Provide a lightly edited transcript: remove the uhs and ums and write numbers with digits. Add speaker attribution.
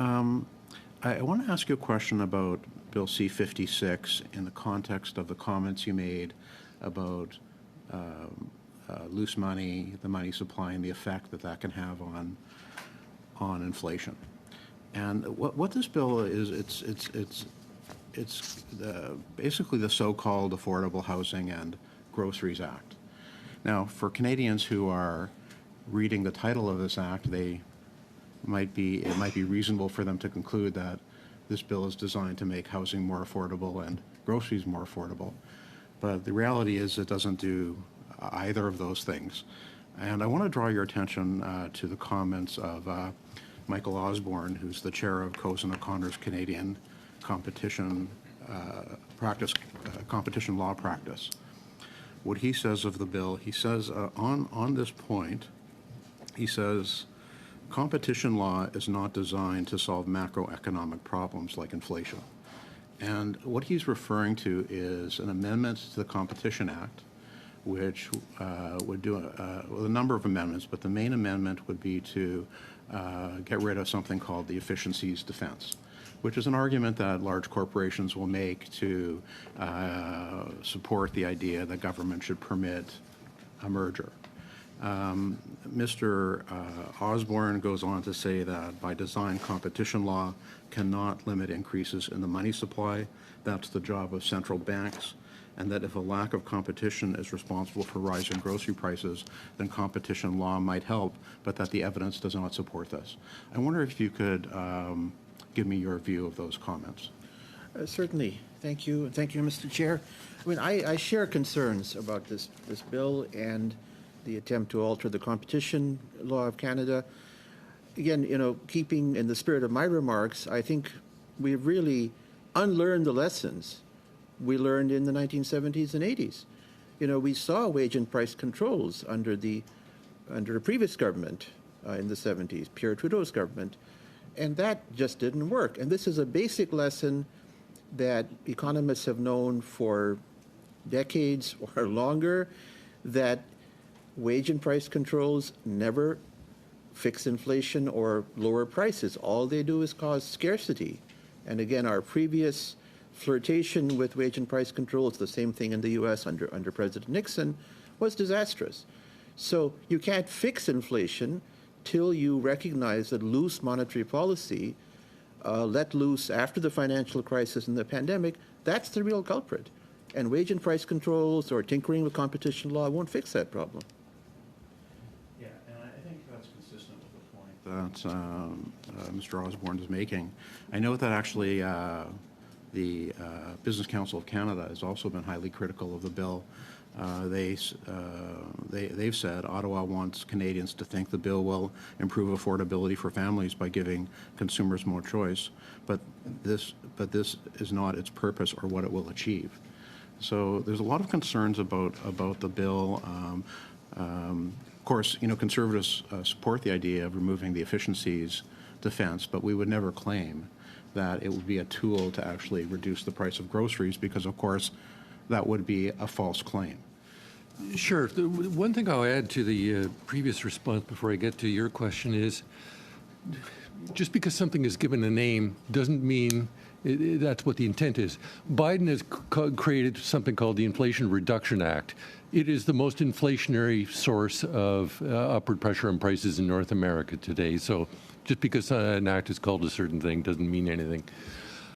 Speaker 1: I want to ask you a question about Bill C-56 in the context of the comments you made about loose money, the money supply, and the effect that that can have on inflation. And what this bill is, it's basically the so-called Affordable Housing and Groceries Act. Now, for Canadians who are reading the title of this act, it might be reasonable for them to conclude that this bill is designed to make housing more affordable and groceries more affordable. But the reality is it doesn't do either of those things. And I want to draw your attention to the comments of Michael Osborne, who's the chair of Cozen O'Connor's Canadian Competition Competition Law Practice. What he says of the bill, he says on this point, he says, competition law is not designed to solve macroeconomic problems like inflation. And what he's referring to is an amendment to the Competition Act, which would do a number of amendments, but the main amendment would be to get rid of something called the efficiencies defense, which is an argument that large corporations will make to support the idea that government should permit a merger. Mr. Osborne goes on to say that by design, competition law cannot limit increases in the money supply. That's the job of central banks. And that if a lack of competition is responsible for rising grocery prices, then competition law might help, but that the evidence does not support this. I wonder if you could give me your view of those comments.
Speaker 2: Certainly. Thank you. Thank you, Mr. Chair. I mean, I share concerns about this bill and the attempt to alter the competition law of Canada. Again, keeping in the spirit of my remarks, I think we've really unlearned the lessons we learned in the 1970s and 80s. We saw wage and price controls under the previous government in the 70s, Pierre Trudeau's government, and that just didn't work. And this is a basic lesson that economists have known for decades or longer, that wage and price controls never fix inflation or lower prices. All they do is cause scarcity. And again, our previous flirtation with wage and price controls, the same thing in the U.S. under President Nixon, was disastrous. So you can't fix inflation till you recognize that loose monetary policy, let loose after the financial crisis and the pandemic, that's the real culprit. And wage and price controls or tinkering with competition law won't fix that problem.
Speaker 1: Yeah, and I think that's consistent with the point that Mr. Osborne is making. I know that actually the Business Council of Canada has also been highly critical of the bill. They've said Ottawa wants Canadians to think the bill will improve affordability for families by giving consumers more choice, but this is not its purpose or what it will achieve. So there's a lot of concerns about the bill. Of course, conservatives support the idea of removing the efficiencies defense, but we would never claim that it would be a tool to actually reduce the price of groceries, because, of course, that would be a false claim.
Speaker 3: Sure. One thing I'll add to the previous response before I get to your question is, just because something is given a name doesn't mean that's what the intent is. Biden has created something called the Inflation Reduction Act. It is the most inflationary source of upward pressure on prices in North America today. So just because an act is called a certain thing doesn't mean anything.